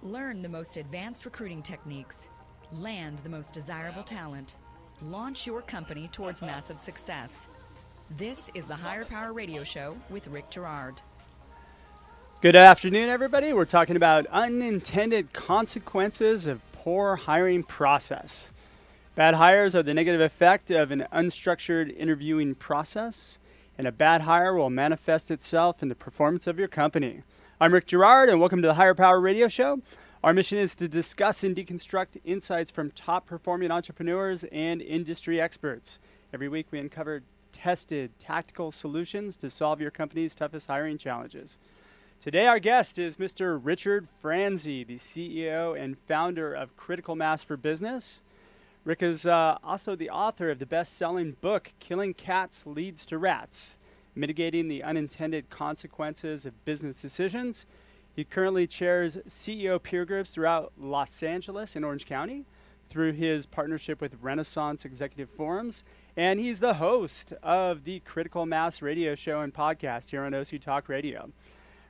Learn the most advanced recruiting techniques. Land the most desirable talent. Launch your company towards massive success. This is the Higher Power Radio Show with Rick Girard. Good afternoon, everybody. We're talking about unintended consequences of poor hiring process. Bad hires are the negative effect of an unstructured interviewing process, and a bad hire will manifest itself in the performance of your company. I'm Rick Girard, and welcome to the Higher Power Radio Show. Our mission is to discuss and deconstruct insights from top-performing entrepreneurs and industry experts. Every week, we uncover tested, tactical solutions to solve your company's toughest hiring challenges. Today, our guest is Mr. Richard Franzi, the CEO and founder of Critical Mass for Business. Rick is also the author of the best-selling book, Killing Cats Leads to Rats, Mitigating the Unintended Consequences of Business Decisions. He currently chairs CEO peer groups throughout Los Angeles and Orange County through his partnership with Renaissance Executive Forums, and he's the host of the Critical Mass Radio Show and podcast here on OC Talk Radio.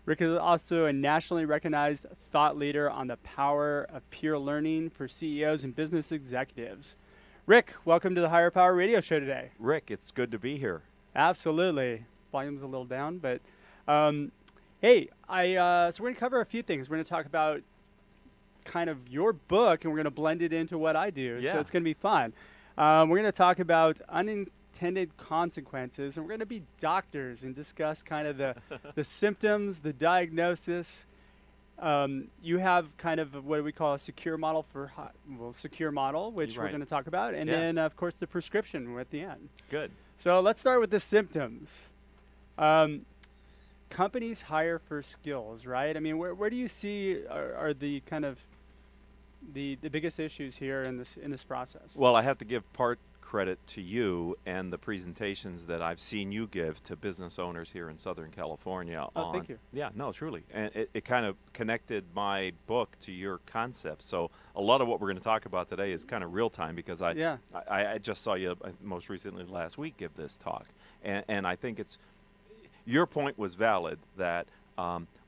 Rick is also a nationally recognized thought leader on the power of peer learning for CEOs and business executives. Rick, welcome to the Higher Power Radio Show today. Rick, it's good to be here. Absolutely. Volume's a little down, but hey, so we're going to cover a few things. We're going to talk about kind of your book, and we're going to blend it into what I do. Yeah. So it's going to be fun. We're going to talk about unintended consequences, and we're going to be doctors and discuss kind of the symptoms, the diagnosis. You have kind of what we call a secure model for secure model, which we're going to talk about, and then of course the prescription at the end. Good. So let's start with the symptoms. Companies hire for skills, right? I mean, where do you see are the kind of the biggest issues here in this process? Well, I have to give part credit to you and the presentations that I've seen you give to business owners here in Southern California. Oh, thank you. Yeah, no, truly. And it kind of connected my book to your concept. So a lot of what we're going to talk about today is kind of real time because I just saw you most recently last week give this talk. And I think your point was valid that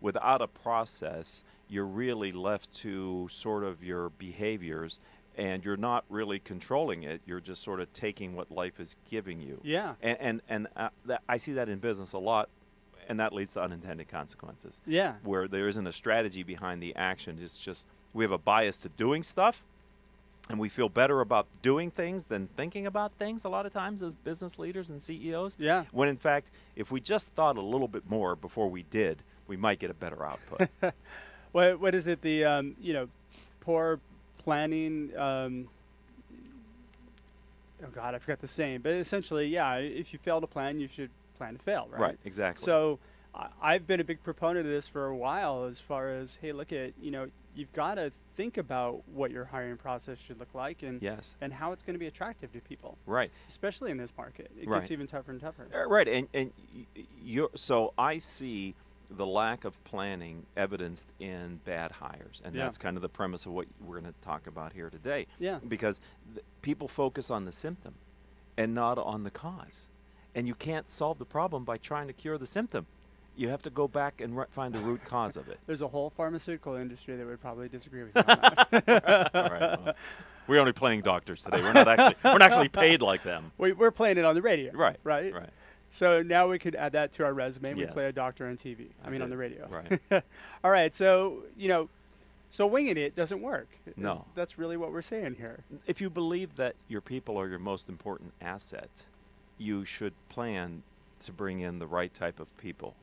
without a process, you're really left to sort of your behaviors, and you're not really controlling it. You're just sort of taking what life is giving you. Yeah. And I see that in business a lot, and that leads to unintended consequences. Yeah. Where there isn't a strategy behind the action. It's just we have a bias to doing stuff, and we feel better about doing things than thinking about things a lot of times as business leaders and CEOs. Yeah. When in fact, if we just thought a little bit more before we did, we might get a better output. What is it? The poor planning. Oh God, I forgot the saying. But essentially, yeah, if you fail to plan, you should plan to fail, right? Right. Exactly. So I've been a big proponent of this for a while. As far as hey, look at you've got to think about what your hiring process should look like and how it's going to be attractive to people. Right. Especially in this market, it gets even tougher and tougher. Right. And so I see the lack of planning evidenced in bad hires, and that's kind of the premise of what we're going to talk about here today. Yeah. Because people focus on the symptom and not on the cause, and you can't solve the problem by trying to cure the symptom. You have to go back and find the root cause of it. There's a whole pharmaceutical industry that would probably disagree with you on that. All right, well, we're only playing doctors today. We're not actually paid like them. We're playing it on the radio. Right. Right. Right. So now we could add that to our resume. We Yes. play a doctor on TV. I mean, on the radio. Right. All right. So so winging it doesn't work. No. That's really what we're saying here. If you believe that your people are your most important asset, you should plan to bring in the right type of people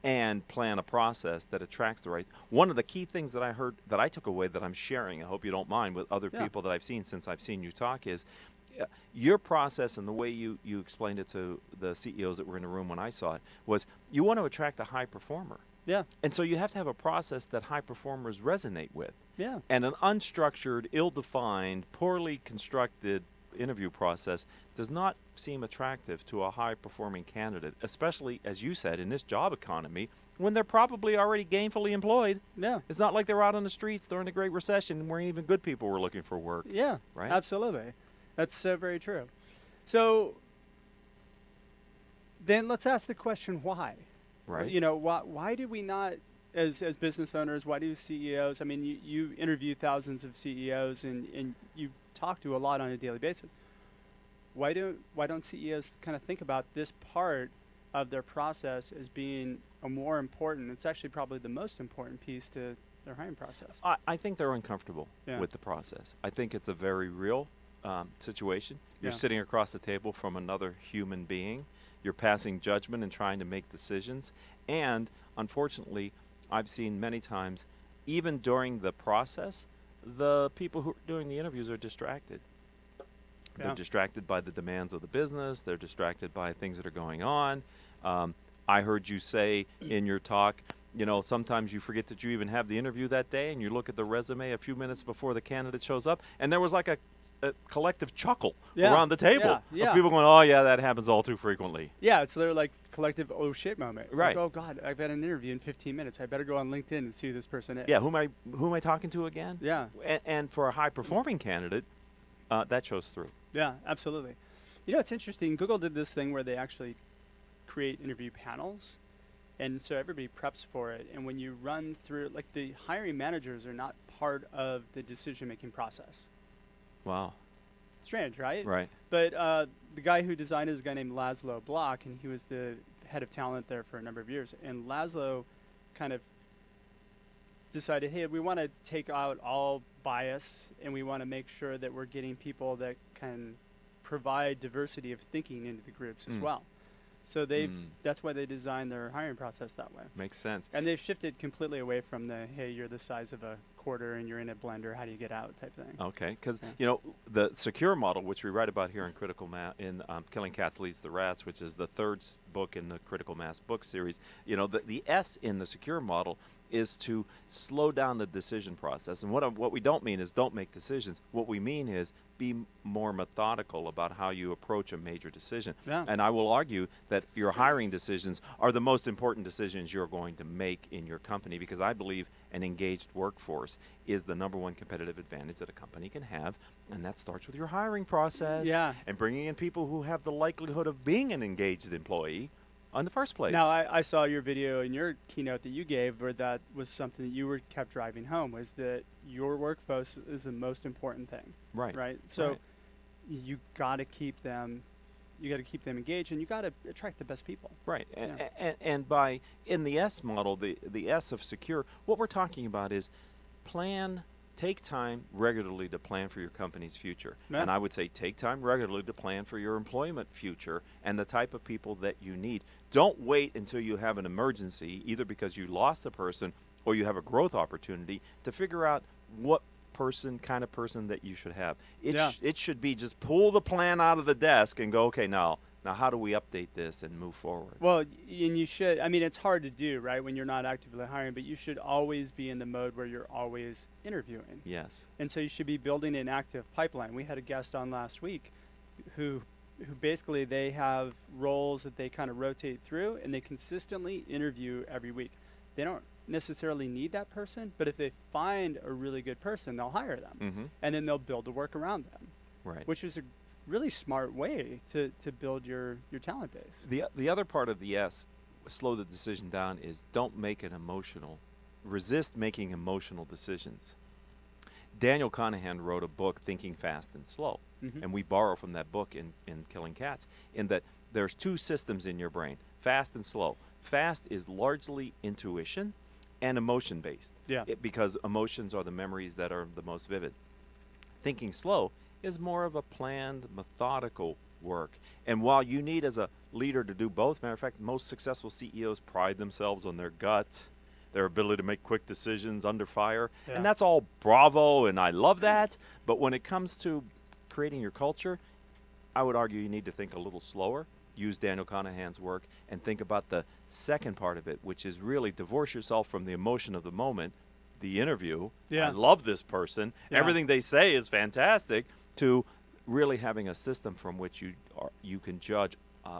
and plan a process that attracts the right. One of the key things that I heard that I took away that I'm sharing, I hope you don't mind, with other people that I've seen since I've seen you talk is your process and the way you explained it to the CEOs that were in the room when I saw it was you want to attract a high performer. Yeah. And so you have to have a process that high performers resonate with. Yeah. And an unstructured, ill-defined, poorly constructed interview process does not seem attractive to a high-performing candidate, especially, as you said, in this job economy when they're probably already gainfully employed. Yeah. It's not like they're out on the streets during the Great Recession where even good people were looking for work. Yeah, right? Absolutely. That's very true. So then let's ask the question, why? Right. Why do we not as business owners, why do CEOs, I mean, you interview thousands of CEOs and you talk to a lot on a daily basis. Why don't CEOs kind of think about this part of their process as being a more important, it's actually probably the most important piece to their hiring process? I think they're uncomfortable with the process. I think it's a very real situation. You're sitting across the table from another human being. You're passing judgment and trying to make decisions. And unfortunately, I've seen many times, even during the process, the people who are doing the interviews are distracted. They're distracted by the demands of the business. They're distracted by things that are going on. I heard you say in your talk, you know, sometimes you forget that you even have the interview that day, and you look at the resume a few minutes before the candidate shows up, and there was like a collective chuckle around the table of people going, oh, yeah, that happens all too frequently. Yeah, it's their like collective oh shit moment. Right. Like, oh God, I've got an interview in 15 minutes. I better go on LinkedIn and see who this person is. Yeah, who am I talking to again? Yeah. And for a high-performing candidate, that shows through. Yeah, absolutely. You know, it's interesting. Google did this thing where they actually create interview panels, and so everybody preps for it. And when you run through, like, the hiring managers are not part of the decision-making process. Wow. Strange, right? Right. But the guy who designed it is a guy named Laszlo Block, and he was the head of talent there for a number of years. And Laszlo kind of decided, hey, we want to take out all bias, and we want to make sure that we're getting people that can provide diversity of thinking into the groups as well. So that's why they designed their hiring process that way. Makes sense. And they've shifted completely away from the, hey, you're the size of a quarter and you're in a blender, how do you get out type thing. Okay, because you know, the secure model, which we write about here in Critical Mass, in Killing Cats Leads the Rats, which is the third book in the Critical Mass book series, you know, the S in the secure model is to slow down the decision process. And what we don't mean is don't make decisions. What we mean is be more methodical about how you approach a major decision. And I will argue that your hiring decisions are the most important decisions you're going to make in your company, because I believe an engaged workforce is the #1 competitive advantage that a company can have, and that starts with your hiring process and bringing in people who have the likelihood of being an engaged employee in the first place. Now, I saw your video in your keynote that you gave where that was something that you kept driving home, was that your workforce is the most important thing. Right? So you got to keep them engaged, and you got to attract the best people. Right. And by, in the S model, the S of secure, what we're talking about is take time regularly to plan for your company's future. And I would say take time regularly to plan for your employment future and the type of people that you need. Don't wait until you have an emergency, either because you lost a person or you have a growth opportunity, to figure out what kind of person that you should have. It should be just pull the plan out of the desk and go, okay, now how do we update this and move forward? Well, and you should, I mean, it's hard to do, right, when you're not actively hiring, but you should always be in the mode where you're always interviewing. Yes. And so you should be building an active pipeline. We had a guest on last week who basically, they have roles that they kind of rotate through, and they consistently interview every week. They don't necessarily need that person, but if they find a really good person, they'll hire them. And then they'll build a work around them. Right. Which is a really smart way to build your talent base. The other part of the S, slow the decision down, is resist making emotional decisions. Daniel Kahneman wrote a book, Thinking Fast and Slow, and we borrow from that book in Killing Cats, in that there's 2 systems in your brain, fast and slow. Fast is largely intuition and emotion-based, because emotions are the memories that are the most vivid. Thinking slow is more of a planned, methodical work. And while you need, as a leader, to do both, matter of fact, most successful CEOs pride themselves on their gut, their ability to make quick decisions under fire, and that's all bravo, and I love that. But when it comes to creating your culture, I would argue you need to think a little slower, use Daniel Kahneman's work, and think about the second part of it, which is really divorce yourself from the emotion of the moment, the interview. I love this person. Everything they say is fantastic, to really having a system from which you can judge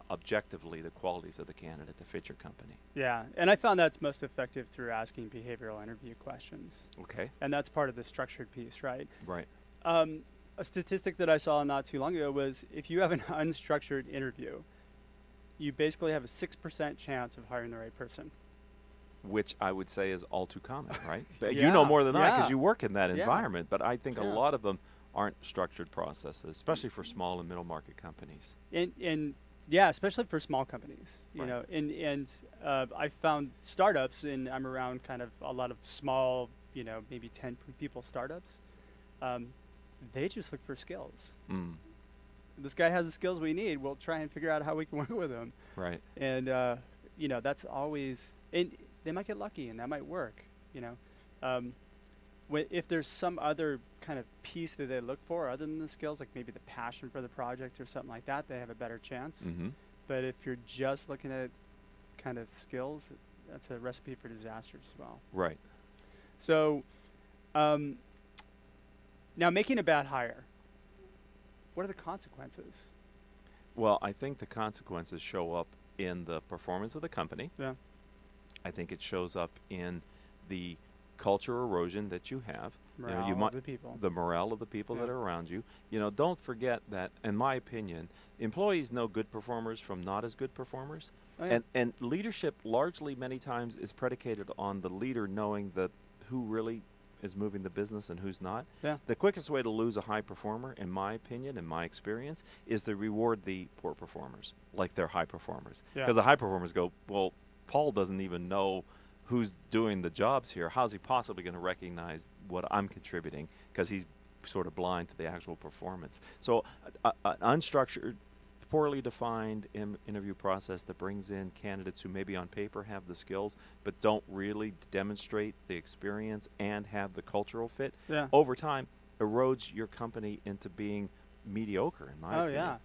objectively the qualities of the candidate to fit your company. Yeah, and I found that's most effective through asking behavioral interview questions. Okay. And that's part of the structured piece, right? Right. A statistic that I saw not too long ago was if you have an unstructured interview, you basically have a 6% chance of hiring the right person. which I would say is all too common, right? But Yeah, you know more than I, because yeah. you work in that Yeah. environment. But I think a Yeah. lot of them aren't structured processes, especially for small and middle market companies. And yeah, especially for small companies, you Right. know, and I found startups, and I'm around kind of a lot of small, you know, maybe 10 people startups. They just look for skills. Mm. This guy has the skills we need. We'll try and figure out how we can work with him. Right. And you know, that's always, and they might get lucky, and that might work. You know, if there's some other kind of piece that they look for other than the skills, like maybe the passion for the project or something like that, they have a better chance. Mm-hmm. But if you're just looking at kind of skills, that's a recipe for disaster as well. Right. So now, making a bad hire, what are the consequences? Well, I think the consequences show up in the performance of the company. Yeah. I think it shows up in the culture erosion that you have. Morale you know, of the people. The morale of the people that Yeah. are around you. You know, don't forget that, in my opinion, employees know good performers from not as good performers. Oh, yeah. And leadership largely many times is predicated on the leader knowing that who really is moving the business and who's not. Yeah. The quickest way to lose a high performer, in my opinion, in my experience, is to reward the poor performers like they're high performers. Yeah. Because the high performers go, well, Paul doesn't even know who's doing the jobs here. How's he possibly going to recognize what I'm contributing? Because he's sort of blind to the actual performance. So an unstructured, poorly defined interview process that brings in candidates who maybe on paper have the skills but don't really demonstrate the experience and have the cultural fit, Yeah. over time erodes your company into being mediocre, in my Oh, opinion.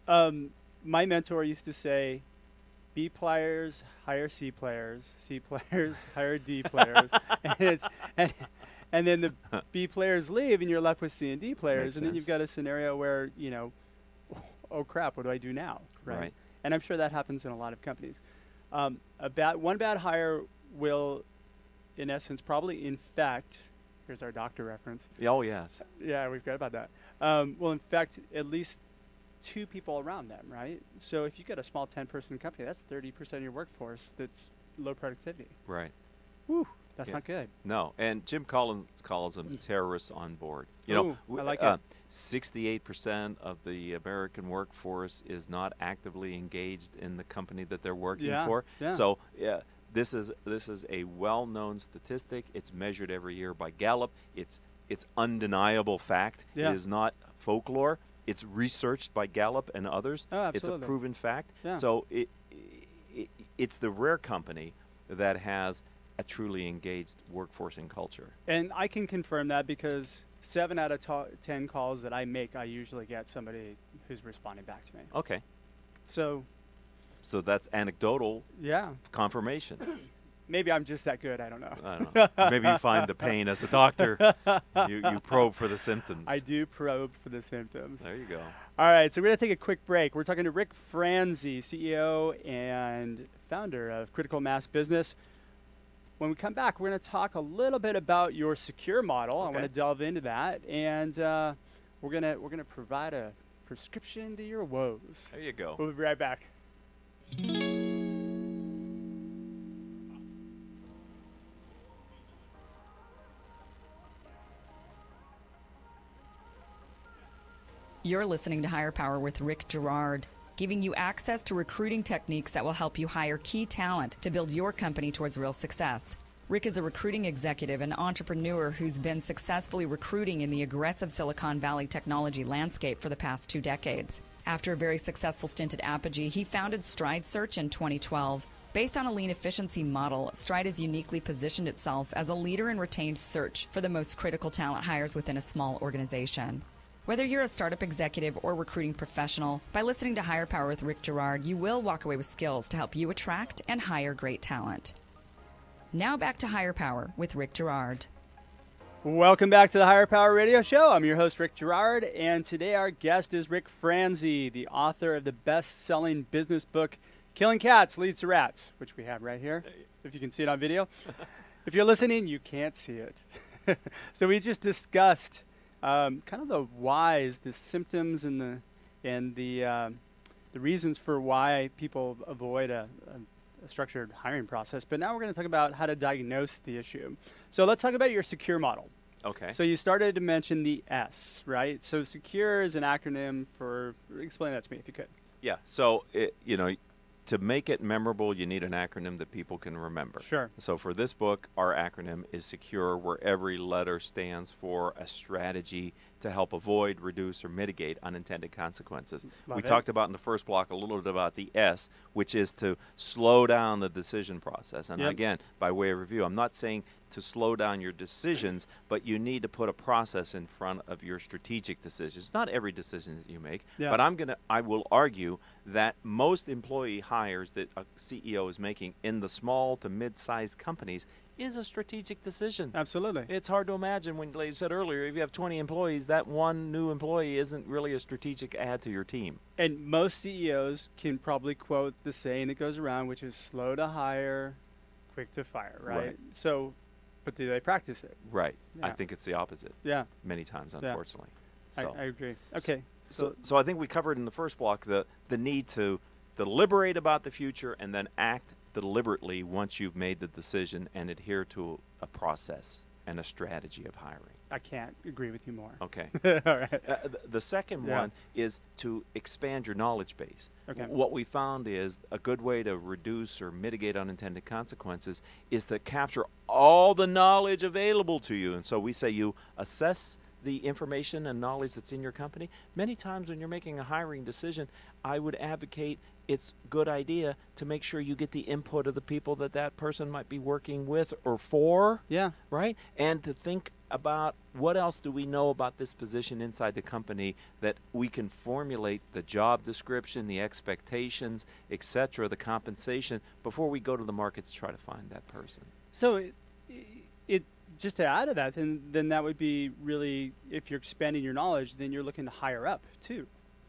yeah. My mentor used to say, B players hire C players, C players hire D players, and then the B players leave, and you're left with C and D players, Makes and then sense. you've got a scenario where, you know, oh crap, what do I do now? Right. And I'm sure that happens in a lot of companies. One bad hire will, in essence, probably infect. Here's our doctor reference. Oh, yes. Yeah, we've got about that. Will infect at least 2 people around them, right? So if you've got a small 10-person company, that's 30% of your workforce that's low productivity. Right. Whew, that's Yeah. not good. No, and Jim Collins calls them terrorists on board. You Ooh, know, I like it. 68% of the American workforce is not actively engaged in the company that they're working Yeah, for. yeah. So, yeah, this is a well-known statistic. It's measured every year by Gallup. It's undeniable fact. Yeah. It is not folklore. It's researched by Gallup and others. Oh, It's a absolutely. proven fact. Yeah. So it's the rare company that has a truly engaged workforce and culture. And I can confirm that because 7 out of 10 calls that I make, I usually get somebody who's responding back to me. Okay. So, So that's anecdotal yeah, confirmation. maybe I'm just that good. I don't know. I don't know. Maybe you find the pain as a doctor. You probe for the symptoms. I do probe for the symptoms. There you go. All right, so we're going to take a quick break. We're talking to Rick Franzi, CEO and founder of Critical Mass Business. When we come back, we're going to talk a little bit about your secure model. I Okay. want to delve into that, and we're gonna provide a prescription to your woes. There you go. We'll be right back. You're listening to Higher Power with Rick Girard, giving you access to recruiting techniques that will help you hire key talent to build your company towards real success. Rick is a recruiting executive and entrepreneur who's been successfully recruiting in the aggressive Silicon Valley technology landscape for the past 2 decades. After a very successful stint at Apogee, he founded Stride Search in 2012. Based on a lean efficiency model, Stride has uniquely positioned itself as a leader in retained search for the most critical talent hires within a small organization. Whether you're a startup executive or recruiting professional, by listening to Higher Power with Rick Girard, you will walk away with skills to help you attract and hire great talent. Now back to Higher Power with Rick Girard. Welcome back to the Higher Power Radio Show. I'm your host, Rick Girard, and today our guest is Rick Franzi, the author of the best-selling business book, Killing Cats Leads to Rats, which we have right here, if you can see it on video. If you're listening, you can't see it. So we just discussed kind of the whys, the symptoms, and the reasons for why people avoid a a structured hiring process, but now we're going to talk about how to diagnose the issue. So let's talk about your secure model. Okay. So you started to mention the S, right? So secure is an acronym for, explain that to me if you could. Yeah. So, to make it memorable, you need an acronym that people can remember. Sure. So for this book, our acronym is SECURE, where every letter stands for a strategy to help avoid, reduce, or mitigate unintended consequences. We talked about in the first block a little bit about the S, which is to slow down the decision process. And again, by way of review, I'm not saying to slow down your decisions, but you need to put a process in front of your strategic decisions. Not every decision that you make, but I will argue that most employee hires that a CEO is making in the small to mid-sized companies is a strategic decision. Absolutely. It's hard to imagine, when you said earlier, if you have 20 employees, that one new employee isn't really a strategic add to your team. And most CEOs can probably quote the saying that goes around, which is slow to hire, quick to fire, right? So, but do they practice it? Right. I think it's the opposite. Yeah. Many times, unfortunately. So. I agree. Okay. So I think we covered in the first block the need to deliberate about the future and then act deliberately once you've made the decision and adhere to a process and a strategy of hiring. I can't agree with you more. Okay. All right. The second one is to expand your knowledge base. Okay. What we found is a good way to reduce or mitigate unintended consequences is to capture all the knowledge available to you. And so we say you assess the information and knowledge that's in your company. Many times when you're making a hiring decision, I would advocate it's a good idea to make sure you get the input of the people that person might be working with or for. Yeah. Right? And to think about what else do we know about this position inside the company that we can formulate the job description, the expectations, etc., the compensation before we go to the market to try to find that person. So it just to add to that, then that would be really, if you're expanding your knowledge, then you're looking to hire up too.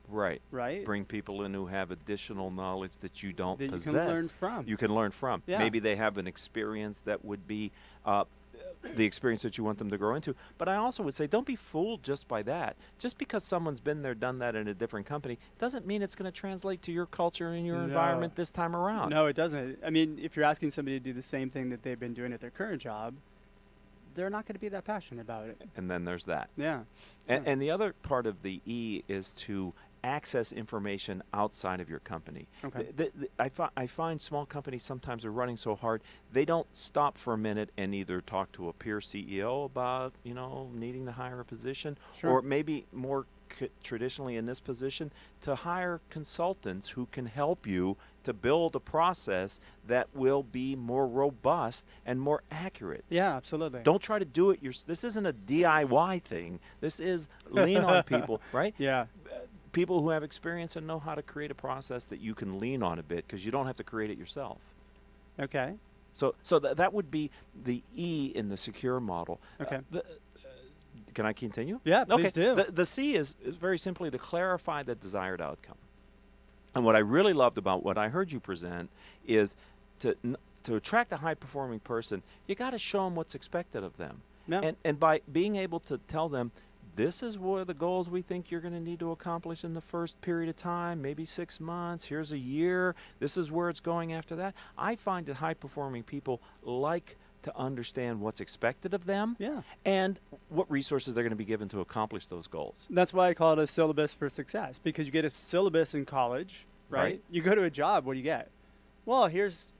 Right. Right. Bring people in who have additional knowledge that you don't possess. You can learn from. You can learn from. Yeah. Maybe they have an experience that would be the experience that you want them to grow into. But I also would say don't be fooled just by that. Just because someone's been there, done that in a different company, doesn't mean it's going to translate to your culture and your environment this time around. No, it doesn't. I mean, if you're asking somebody to do the same thing that they've been doing at their current job, they're not going to be that passionate about it. And then there's that. Yeah. And the other part of the E is to access information outside of your company. Okay. I find small companies sometimes are running so hard, they don't stop for a minute and either talk to a peer CEO about, needing to hire a position, or maybe more traditionally in this position, to hire consultants who can help you to build a process that will be more robust and more accurate. Yeah, absolutely. Don't try to do it this isn't a DIY thing. This is lean on people, right? Yeah. People who have experience and know how to create a process that you can lean on a bit because you don't have to create it yourself. Okay. So that would be the E in the secure model. Okay. Can I continue? Yeah, please do. The C is very simply to clarify the desired outcome. And what I really loved about what I heard you present is to attract a high-performing person, you got to show them what's expected of them. Yeah. And by being able to tell them, this is what the goals we think you're going to need to accomplish in the first period of time, maybe 6 months, here's a year, this is where it's going after that. I find that high-performing people like to understand what's expected of them and what resources they're going to be given to accomplish those goals. That's why I call it a syllabus for success, because you get a syllabus in college, right? You go to a job, what do you get? Well, here's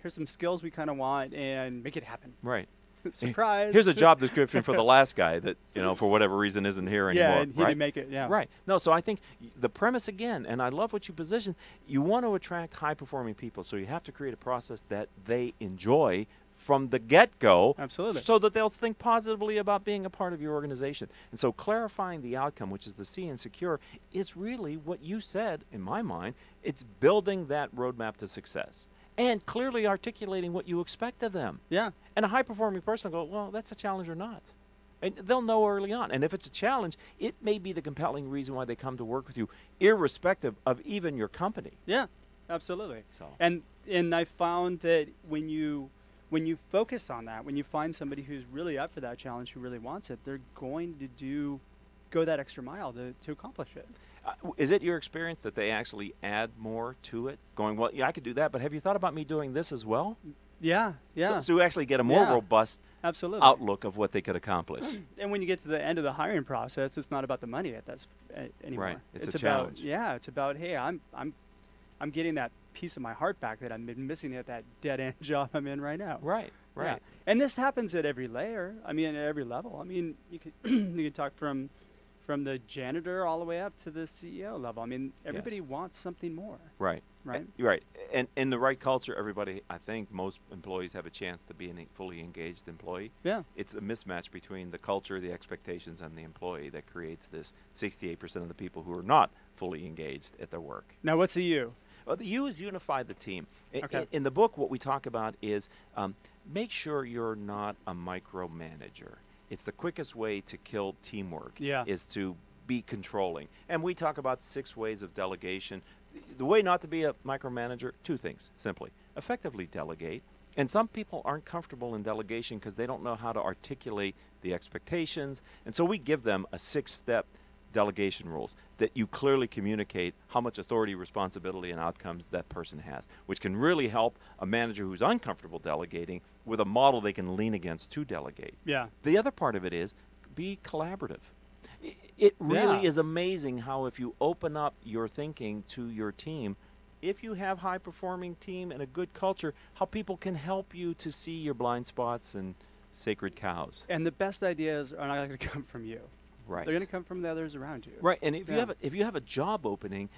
some skills we kind of want, and make it happen. Right. Surprise. Here's a job description for the last guy that, for whatever reason isn't here anymore. Yeah, and he didn't make it, Right. No, so I think the premise again, and I love what you position, you want to attract high-performing people, so you have to create a process that they enjoy from the get-go. Absolutely. So that they'll think positively about being a part of your organization. And so clarifying the outcome, which is the C in secure, is really what you said, in my mind. It's building that roadmap to success and clearly articulating what you expect of them. Yeah. And a high-performing person will go, well, that's a challenge or not. And they'll know early on. And if it's a challenge, it may be the compelling reason why they come to work with you, irrespective of even your company. Yeah, absolutely. So. And I found that when you focus on that, when you find somebody who's really up for that challenge, who really wants it, they're going to go that extra mile to accomplish it. Is it your experience that they actually add more to it? Going, well, yeah, I could do that, but have you thought about me doing this as well? Yeah, yeah. So you actually get a more robust absolutely outlook of what they could accomplish. And when you get to the end of the hiring process, it's not about the money anymore. Right, it's a about challenge. Yeah, it's about, hey, I'm getting that piece of my heart back that I've been missing at that dead end job I'm in right now. Right. Yeah. And this happens at every layer. I mean, at every level. I mean, you could you could talk from the janitor all the way up to the CEO level. I mean, everybody wants something more. Right. Right. Right. And in the right culture, everybody, I think most employees have a chance to be a fully engaged employee. Yeah. It's a mismatch between the culture, the expectations, and the employee that creates this 68% of the people who are not fully engaged at their work. Now, what's the U? Well, the U is unify the team. Okay. In the book, what we talk about is make sure you're not a micromanager. It's the quickest way to kill teamwork is to be controlling. And we talk about 6 ways of delegation. The way not to be a micromanager, 2 things, simply. Effectively delegate. And some people aren't comfortable in delegation because they don't know how to articulate the expectations. And so we give them a 6-step delegation rules that you clearly communicate how much authority, responsibility, and outcomes that person has, which can really help a manager who's uncomfortable delegating with a model they can lean against to delegate. Yeah. The other part of it is be collaborative. It really is amazing how if you open up your thinking to your team, if you have high-performing team and a good culture, how people can help you to see your blind spots and sacred cows. And the best ideas are not going to come from you. Right. They're going to come from the others around you. Right. And if you have a job opening,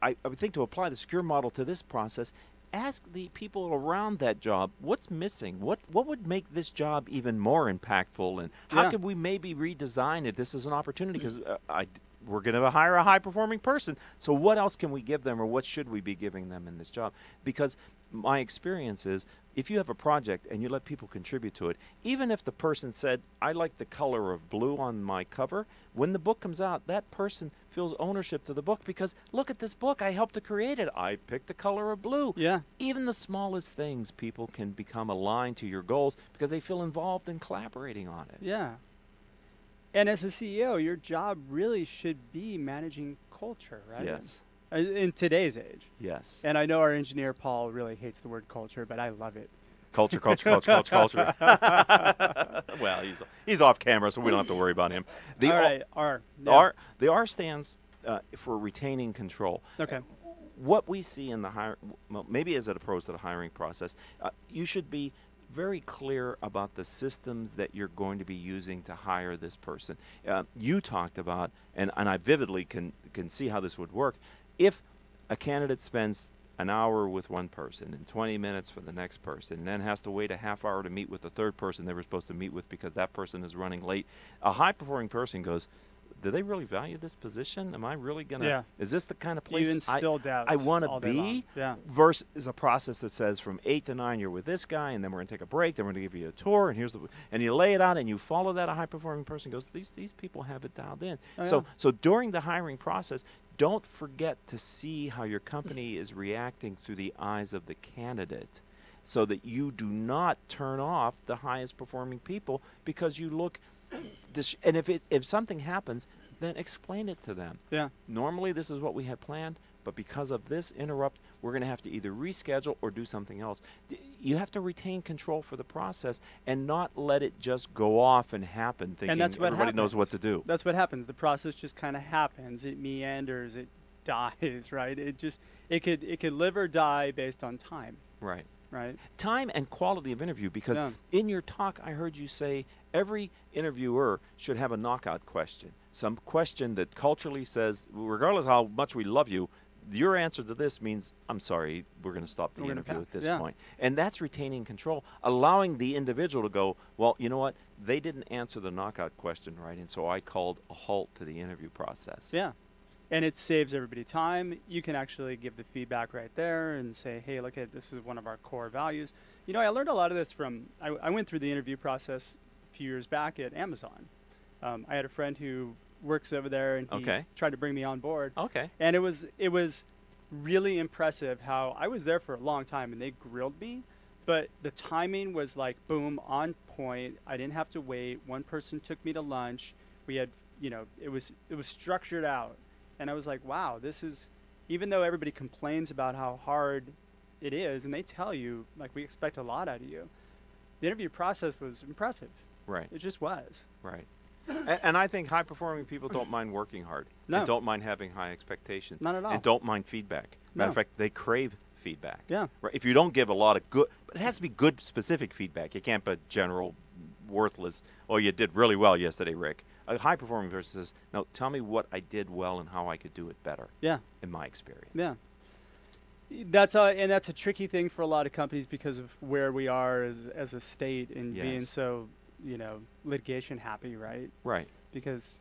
I would think to apply the secure model to this process, ask the people around that job what's missing. What would make this job even more impactful, and how could we maybe redesign it? This is an opportunity because we're going to hire a high-performing person. So what else can we give them, or what should we be giving them in this job? Because my experience is if you have a project and you let people contribute to it, even if the person said, I like the color of blue on my cover, when the book comes out, that person feels ownership to the book because, look at this book, I helped to create it. I picked the color of blue. Yeah. Even the smallest things, people can become aligned to your goals because they feel involved in collaborating on it. Yeah. And as a CEO, your job really should be managing culture, right? Yes. In today's age. Yes. And I know our engineer, Paul, really hates the word culture, but I love it. Culture. Well, he's off camera, so we don't have to worry about him. The All right, R. Yeah. The R stands for retaining control. Okay. What we see in the maybe as it approaches to the hiring process, you should be very clear about the systems that you're going to be using to hire this person. You talked about, and I vividly can see how this would work. If a candidate spends an hour with one person and 20 minutes for the next person, and then has to wait a half hour to meet with the third person they were supposed to meet with because that person is running late, a high-performing person goes, do they really value this position? Am I really going to, is this the kind of place I want to be? Yeah. Versus a process that says from 8 to 9 you're with this guy, and then we're going to take a break, then we're going to give you a tour, and you lay it out and you follow that. A high-performing person goes, these people have it dialed in. So during the hiring process, don't forget to see how your company is reacting through the eyes of the candidate so that you do not turn off the highest performing people because you look and if something happens, then explain it to them. Yeah. Normally this is what we had planned, but because of this interrupt, we're going to have to either reschedule or do something else. You have to retain control for the process and not let it just go off and happen thinking everybody knows what to do. That's what happens. The process just kind of happens. It meanders. It dies, right? It could live or die based on time. Right. Right. Time and quality of interview, because in your talk I heard you say every interviewer should have a knockout question. Some question that culturally says, regardless of how much we love you, your answer to this means, I'm sorry, we're going to stop the interview at this point. And that's retaining control, allowing the individual to go, well, you know what, they didn't answer the knockout question right, and so I called a halt to the interview process. Yeah. And it saves everybody time. You can actually give the feedback right there and say, hey, look at this is one of our core values. You know, I learned a lot of this from, I went through the interview process a few years back at Amazon. I had a friend who works over there, and he tried to bring me on board. Okay. And it was really impressive how I was there for a long time, and they grilled me, but the timing was like, boom, on point. I didn't have to wait. One person took me to lunch. We had it was structured out. And I was like, wow, this is, even though everybody complains about how hard it is, and they tell you, like, we expect a lot out of you, the interview process was impressive. Right. It just was. Right. And I think high-performing people don't mind working hard. No. They don't mind having high expectations. Not at all. And don't mind feedback. Matter No. of fact, they crave feedback. Yeah. Right. If you don't give a lot of good, but it has to be good, specific feedback. You can't be general, worthless, oh, you did really well yesterday, Rick. A high-performing person says, no, tell me what I did well and how I could do it better. Yeah. In my experience. Yeah. That's a tricky thing for a lot of companies because of where we are as a state and being so, litigation happy, right? Right. Because,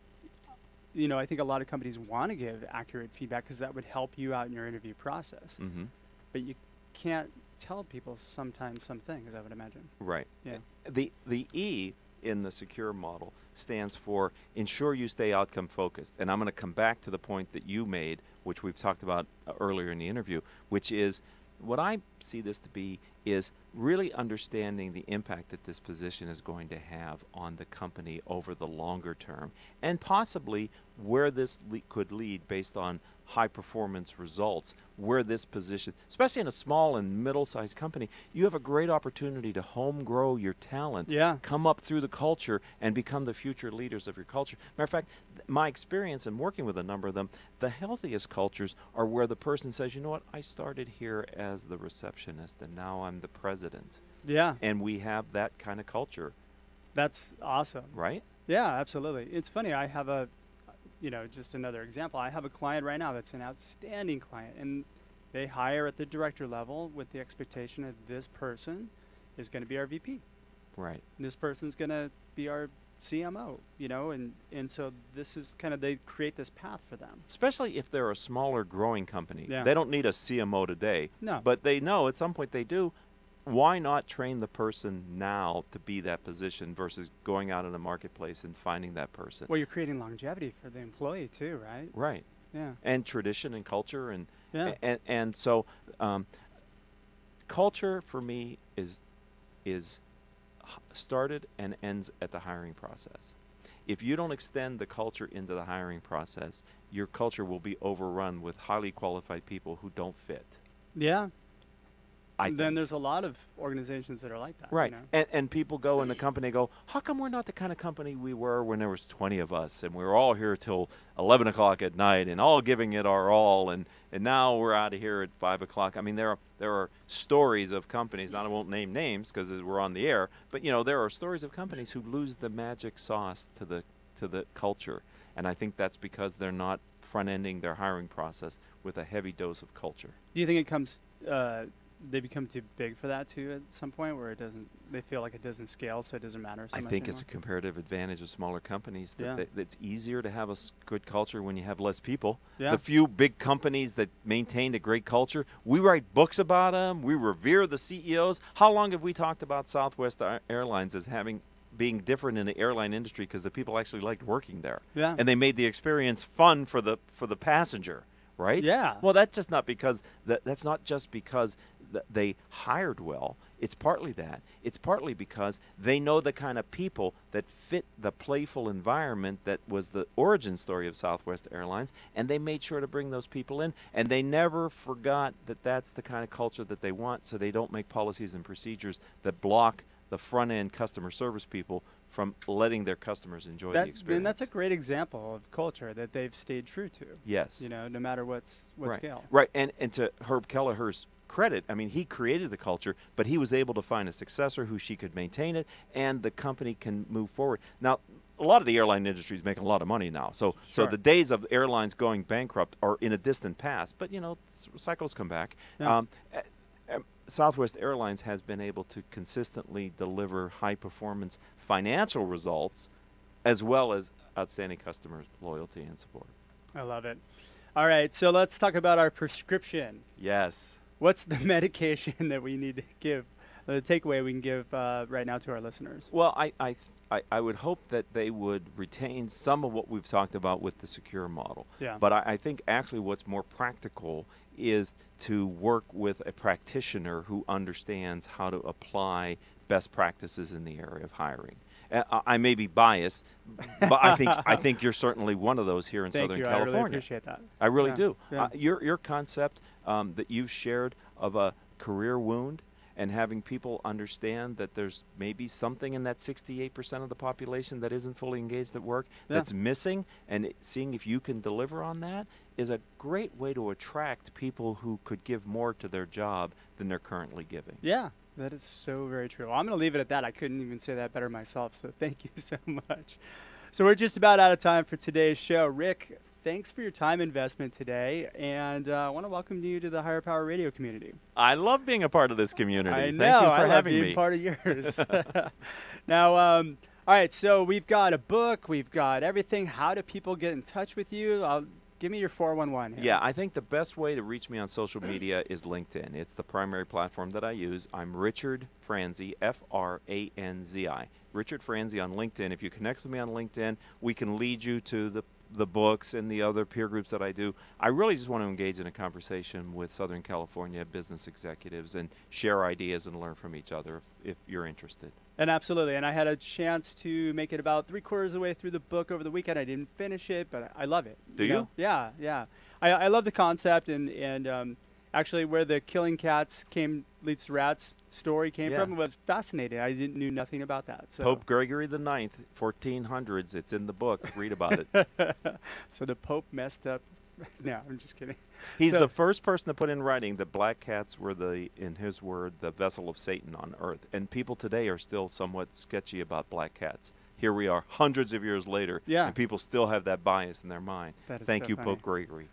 I think a lot of companies want to give accurate feedback because that would help you out in your interview process. Mm-hmm. But you can't tell people sometimes some things, I would imagine. Right. Yeah. The E in the secure model stands for ensure you stay outcome focused. And I'm going to come back to the point that you made, which we've talked about earlier in the interview, which is what I see this to be is really understanding the impact that this position is going to have on the company over the longer term, and possibly where this could lead based on high performance results, where this position, especially in a small and middle-sized company, you have a great opportunity to home grow your talent, come up through the culture, and become the future leaders of your culture. Matter of fact, my experience in working with a number of them, the healthiest cultures are where the person says, you know what, I started here as the receptionist, and now I'm the president. Yeah. And we have that kind of culture. That's awesome. Right? Yeah, absolutely. It's funny, I have just another example. I have a client right now that's an outstanding client, and they hire at the director level with the expectation that this person is going to be our VP. Right. And this person's going to be our CMO, and so this is kind of, they create this path for them. Especially if they're a smaller growing company. Yeah. They don't need a CMO today. No. But they know at some point they do. Why not train the person now to be that position versus going out in the marketplace and finding that person? Well, you're creating longevity for the employee too, right? Right. Yeah. And tradition and culture and yeah. and so culture for me is started and ends at the hiring process. If you don't extend the culture into the hiring process, your culture will be overrun with highly qualified people who don't fit. Yeah. Then there's a lot of organizations that are like that. Right. And people go in the company go, how come we're not the kind of company we were when there was 20 of us and we were all here till 11 o'clock at night and all giving it our all, and now we're out of here at 5 o'clock. I mean, there are stories of companies, and I won't name names because we're on the air, but there are stories of companies who lose the magic sauce to the culture. And I think that's because they're not front-ending their hiring process with a heavy dose of culture. Do you think it comes they become too big for that too at some point, where they feel like it doesn't scale, so it doesn't matter so much I think anymore? it's a comparative advantage of smaller companies. It's easier to have a good culture when you have less people. Yeah. The few big companies that maintained a great culture, we write books about them. We revere the CEOs. How long have we talked about Southwest Airlines as being different in the airline industry because the people actually liked working there? Yeah. And they made the experience fun for the passenger, right? Yeah. Well, that's just not because that's not just because they hired well. It's partly that. It's partly because they know the kind of people that fit the playful environment that was the origin story of Southwest Airlines, and they made sure to bring those people in, and they never forgot that that's the kind of culture that they want, so they don't make policies and procedures that block the front-end customer service people from letting their customers enjoy the experience. And that's a great example of culture that they've stayed true to. Yes. No matter what scale. Right, and to Herb Kelleher's credit, I mean, he created the culture, but he was able to find a successor who she could maintain it, and the company can move forward. Now, a lot of the airline industry is making a lot of money now, so the days of airlines going bankrupt are in a distant past, but, cycles come back. Yeah. Southwest Airlines has been able to consistently deliver high-performance financial results as well as outstanding customer loyalty and support. I love it. All right, so let's talk about our prescription. Yes. What's the medication that we need to give, the takeaway we can give right now to our listeners? Well, I would hope that they would retain some of what we've talked about with the secure model. Yeah. But I think actually what's more practical is to work with a practitioner who understands how to apply best practices in the area of hiring. I may be biased, but I think you're certainly one of those here in Southern California. I really appreciate that. I really do. Yeah. Your concept that you've shared of a career wound and having people understand that there's maybe something in that 68% of the population that isn't fully engaged at work that's missing, and seeing if you can deliver on that is a great way to attract people who could give more to their job than they're currently giving. Yeah, that is so very true. Well, I'm going to leave it at that. I couldn't even say that better myself, so thank you so much. So we're just about out of time for today's show. Rick, thanks for your time investment today, and I want to welcome you to the Higher Power Radio community. I love being a part of this community. I know. Thank you for I love having being me. part of yours. Now, all right, so we've got a book. We've got everything. How do people get in touch with you? Give me your 411 here. Yeah, I think the best way to reach me on social media is LinkedIn. It's the primary platform that I use. I'm Richard Franzi, Franzi. Richard Franzi on LinkedIn. If you connect with me on LinkedIn, we can lead you to the books and the other peer groups that I do. I really just want to engage in a conversation with Southern California business executives and share ideas and learn from each other if you're interested. And absolutely. And I had a chance to make it about 3/4 of the way through the book over the weekend. I didn't finish it, but I love it. Do you? Yeah, yeah. I love the concept and actually where the killing cats leads to rats story came from was fascinating. I knew nothing about that. So. Pope Gregory the Ninth, 1400s. It's in the book. Read about it. So the Pope messed up. No, I'm just kidding. He's the first person to put in writing that black cats were in his word, the vessel of Satan on earth. And people today are still somewhat sketchy about black cats. Here we are hundreds of years later, and people still have that bias in their mind. Thank you, Pope Gregory.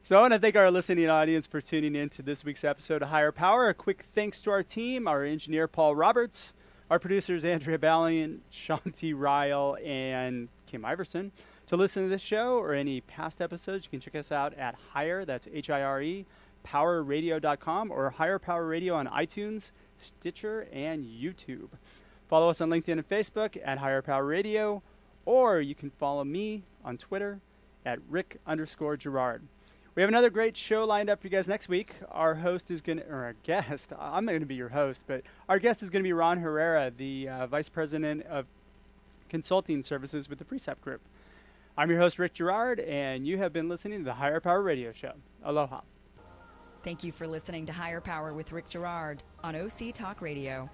So I want to thank our listening audience for tuning in to this week's episode of Higher Power. A quick thanks to our team, our engineer, Paul Roberts, our producers, Andrea Ballion, Shanti Ryle, and Kim Iverson. To listen to this show or any past episodes, you can check us out at Higher, that's H-I-R-E, powerradio.com, or Higher Power Radio on iTunes, Stitcher, and YouTube. Follow us on LinkedIn and Facebook at Higher Power Radio, or you can follow me on Twitter at Rick_Gerard. We have another great show lined up for you guys next week. Our host is going to, or our guest, I'm going to be your host, but our guest is going to be Ron Herrera, the Vice President of Consulting Services with the Precept Group. I'm your host, Rick Gerard, and you have been listening to the Higher Power Radio Show. Aloha. Thank you for listening to Higher Power with Rick Gerard on OC Talk Radio.